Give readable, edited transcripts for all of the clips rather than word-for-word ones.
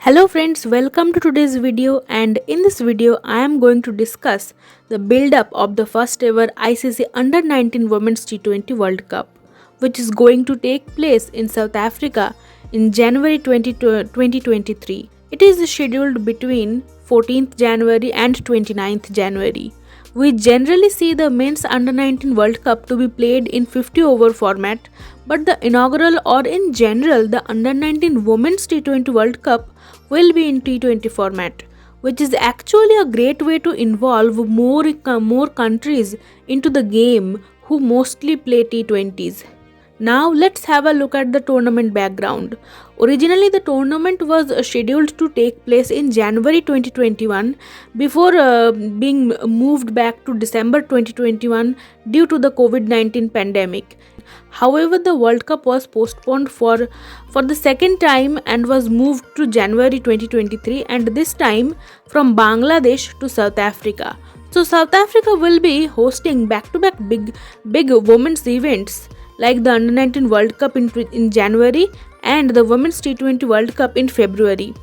Hello friends, welcome to today's video, and in this video I am going to discuss the build up of the first ever ICC Under 19 Women's T20 World Cup, which is going to take place in South Africa in January 2023. It is scheduled between 14th January and 29th January. We generally see the men's Under 19 World Cup to be played in 50 over format, but the inaugural or in general the Under 19 Women's T20 World Cup will be in T20 format, which is actually a great way to involve more countries into the game who mostly play T20s. Now let's have a look at the tournament background. Originally the tournament was scheduled to take place in January 2021 before being moved back to December 2021 due to the COVID-19 pandemic. However, the World Cup was postponed for the second time and was moved to January 2023, and this time from Bangladesh to South Africa. So South Africa will be hosting back-to-back big women's events like the Under 19 World Cup in January and the Women's T20 World Cup in February.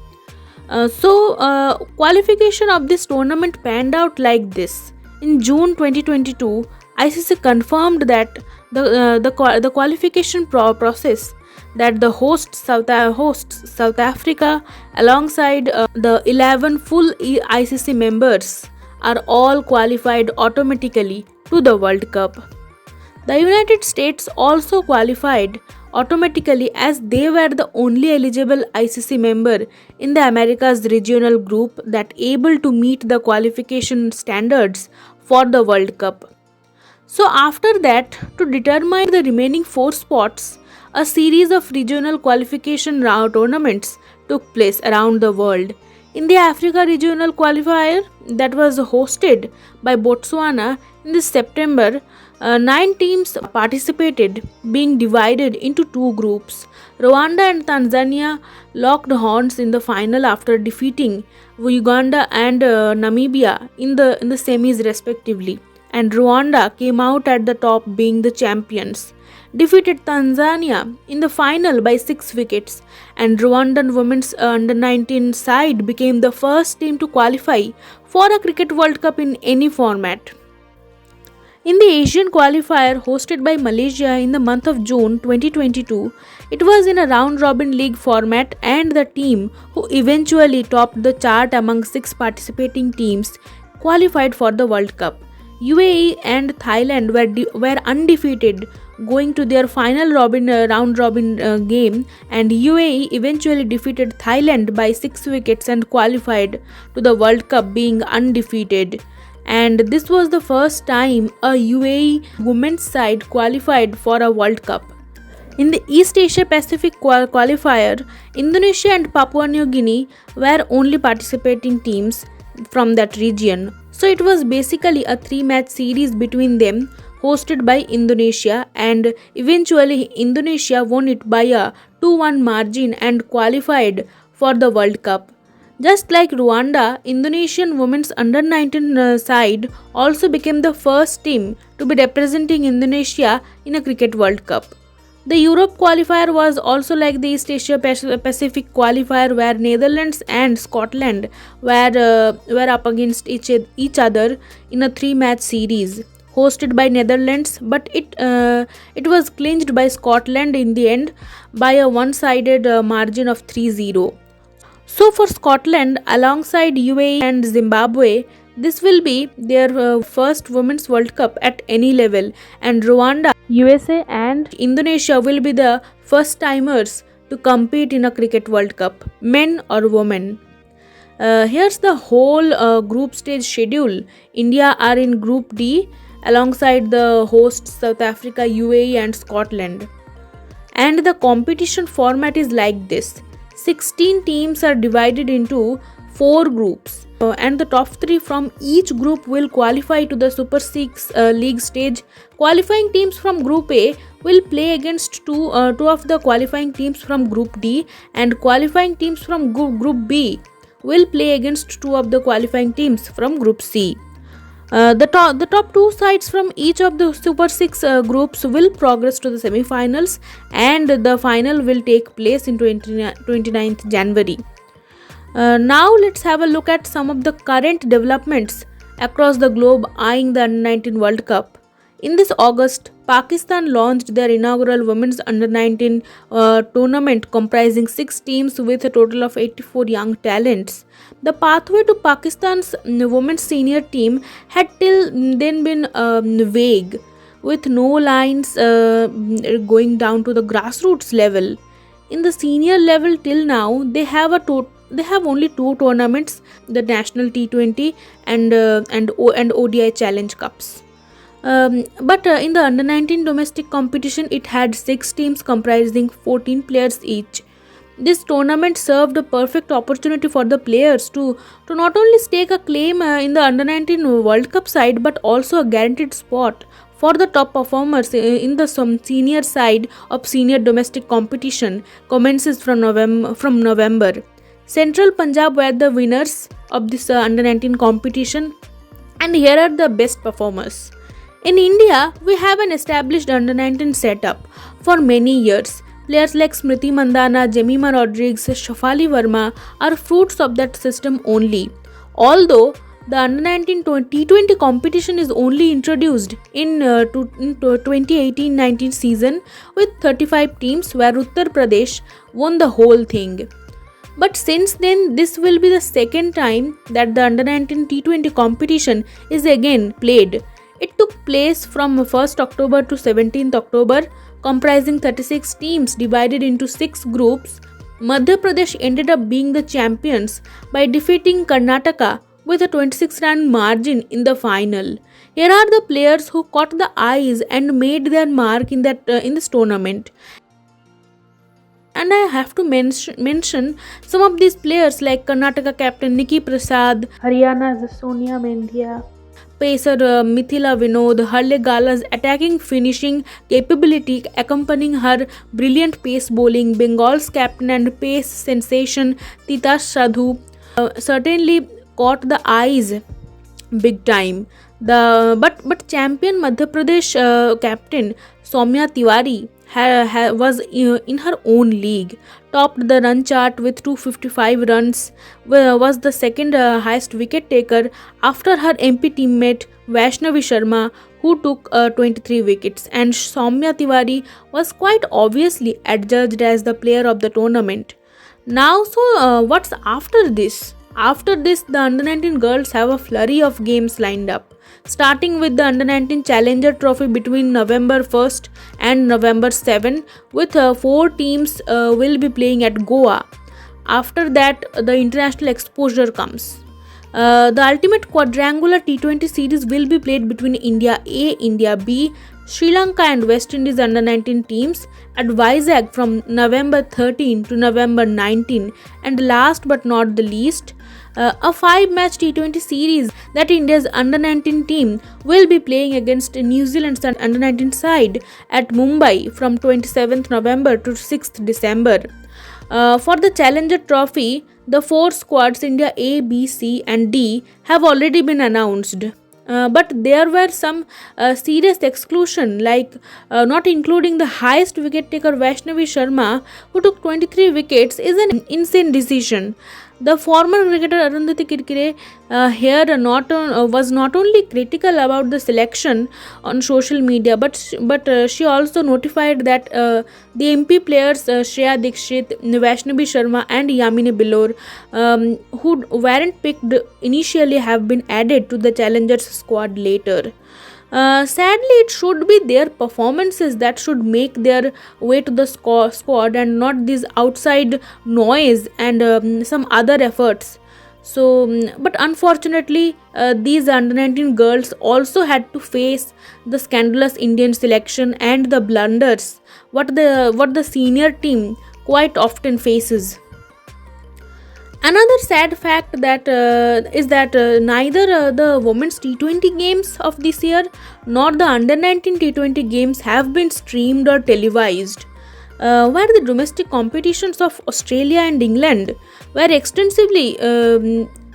Qualification of this tournament panned out like this. In June 2022, ICC confirmed that the qualification process that the hosts South Africa alongside the 11 full ICC members are all qualified automatically to the World Cup. The United States also qualified automatically as they were the only eligible ICC member in the Americas regional group that able to meet the qualification standards for the World Cup. So after that, to determine the remaining 4 spots, a series of regional qualification tournaments took place around the world. In the Africa Regional Qualifier that was hosted by Botswana in this September, 9 teams participated, being divided into 2 groups. Rwanda and Tanzania locked horns in the final after defeating Uganda and Namibia in the semis respectively, and Rwanda came out at the top being the champions, defeated Tanzania in the final by 6 wickets, and Rwandan women's under 19 side became the first team to qualify for a Cricket World Cup in any format. In the Asian Qualifier hosted by Malaysia in the month of June 2022, it was in a round-robin league format, and the team who eventually topped the chart among 6 participating teams qualified for the World Cup. UAE and Thailand were undefeated going to their final round-robin game, and UAE eventually defeated Thailand by 6 wickets and qualified to the World Cup being undefeated. And this was the first time a UAE women's side qualified for a World Cup. In the East Asia Pacific qualifier, Indonesia and Papua New Guinea were only participating teams from that region. So it was basically a 3-match series between them, hosted by Indonesia, and eventually Indonesia won it by a 2-1 margin and qualified for the World Cup. Just like Rwanda, Indonesian women's under 19 side also became the first team to be representing Indonesia in a Cricket World Cup. The Europe qualifier was also like the East Asia Pacific qualifier, where Netherlands and Scotland were up against each other in a 3-match series hosted by Netherlands, but it was clinched by Scotland in the end by a one-sided margin of 3-0. So for Scotland, alongside UAE and Zimbabwe, this will be their first Women's World Cup at any level, and Rwanda, USA and Indonesia will be the first timers to compete in a Cricket World Cup, men or women. Here's the whole group stage schedule. India are in Group D alongside the hosts South Africa, UAE and Scotland. And the competition format is like this. 16 teams are divided into 4 groups, and the top 3 from each group will qualify to the Super 6 league stage. Qualifying teams from Group A will play against two of the qualifying teams from Group D, and qualifying teams from Group B will play against 2 of the qualifying teams from Group C. The top 2 sides from each of the Super 6 groups will progress to the semi-finals, and the final will take place in 29th January. Now let's have a look at some of the current developments across the globe eyeing the Under 19 World Cup. In this August, Pakistan launched their inaugural Women's Under 19 tournament comprising 6 teams with a total of 84 young talents. The pathway to Pakistan's women's senior team had till then been vague, with no lines going down to the grassroots level. In the senior level till now, they have only 2 tournaments: the national T20 and ODI Challenge Cups. But in the under 19 domestic competition, it had 6 teams comprising 14 players each. This tournament served a perfect opportunity for the players to not only stake a claim in the under 19 World Cup side, but also a guaranteed spot for the top performers in the some senior side of senior domestic competition commences from November. Central Punjab were the winners of this under 19 competition, and here are the best performers. In India, we have an established under 19 setup for many years. Players like Smriti Mandana, Jemima Rodriguez, Shafali Verma are fruits of that system only. Although the under 19 T20 competition is only introduced in 2018-19 season with 35 teams, where Uttar Pradesh won the whole thing. But since then, this will be the second time that the under 19 T20 competition is again played. It took place from 1st October to 17th October, comprising 36 teams divided into 6 groups. Madhya Pradesh ended up being the champions by defeating Karnataka with a 26-run margin in the final. Here are the players who caught the eyes and made their mark in this tournament. And I have to mention some of these players like Karnataka captain Nikki Prasad, Haryana's Sonia Mendhia, pacer Mithila Vinod, Harle Gala's attacking finishing capability accompanying her brilliant pace bowling, Bengal's captain and pace sensation Titash Sadhu certainly caught the eyes big time. But champion Madhya Pradesh captain Soumya Tiwari was in her own league, topped the run chart with 255 runs, was the second highest wicket taker after her MP teammate Vaishnavi Sharma, who took 23 wickets, and Soumya Tiwari was quite obviously adjudged as the player of the tournament. Now, what's after this? After this, the under 19 girls have a flurry of games lined up, starting with the under 19 Challenger Trophy between November 1st and November 7, with 4 teams will be playing at Goa. After that, the international exposure comes. The ultimate quadrangular T20 series will be played between India A, India B, Sri Lanka and West Indies under 19 teams at Vizag from November 13 to November 19, and last but not the least, a 5-match T20 series that India's under 19 team will be playing against New Zealand's under 19 side at Mumbai from 27th November to 6th December. For the Challenger Trophy, the 4 squads India A, B, C and D have already been announced. But there were some serious exclusion, like not including the highest wicket taker Vaishnavi Sharma, who took 23 wickets, is an insane decision. The former cricketer Arundhati Kirkire was not only critical about the selection on social media, but she also notified that the MP players Shreya Dikshit, Vaishnavi Sharma and Yamini Bilor, who weren't picked initially, have been added to the challengers squad later. Sadly, it should be their performances that should make their way to the squad and not this outside noise and some other efforts. But unfortunately, these under 19 girls also had to face the scandalous Indian selection and the blunders what the senior team quite often faces. Another sad fact is that neither the women's T20 games of this year nor the under 19 T20 games have been streamed or televised. Where the domestic competitions of Australia and England were extensively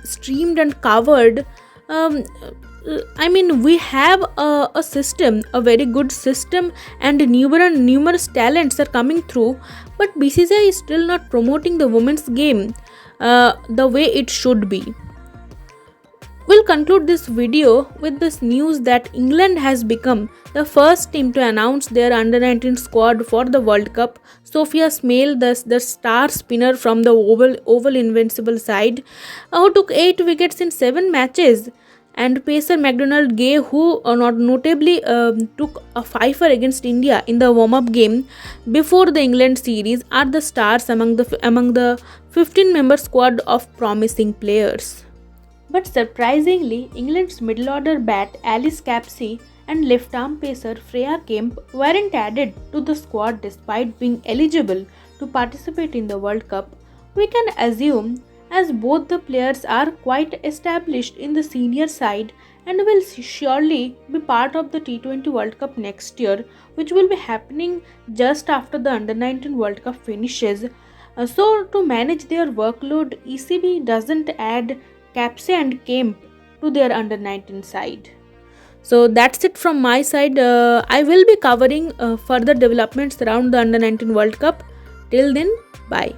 streamed and covered. We have a system, a very good system, and numerous talents are coming through, but BCCI is still not promoting the women's game. the way it should be. We'll conclude this video with this news that England has become the first team to announce their under-19 squad for the World Cup. Sophia Smale, the star spinner from the Oval Invincible side, who took 8 wickets in 7 matches, and pacer McDonald Gay, who not notably took a fifer against India in the warm-up game before the England series, are the stars among the 15-member squad of promising players. But surprisingly, England's middle-order bat Alice Capsey and left-arm pacer Freya Kemp weren't added to the squad despite being eligible to participate in the World Cup. We can assume, as both the players are quite established in the senior side and will surely be part of the T20 World Cup next year, which will be happening just after the Under-19 World Cup finishes. So, to manage their workload, ECB doesn't add Capsey and Kemp to their under-19 side. So that's it from my side. I will be covering further developments around the under-19 World Cup. Till then, bye.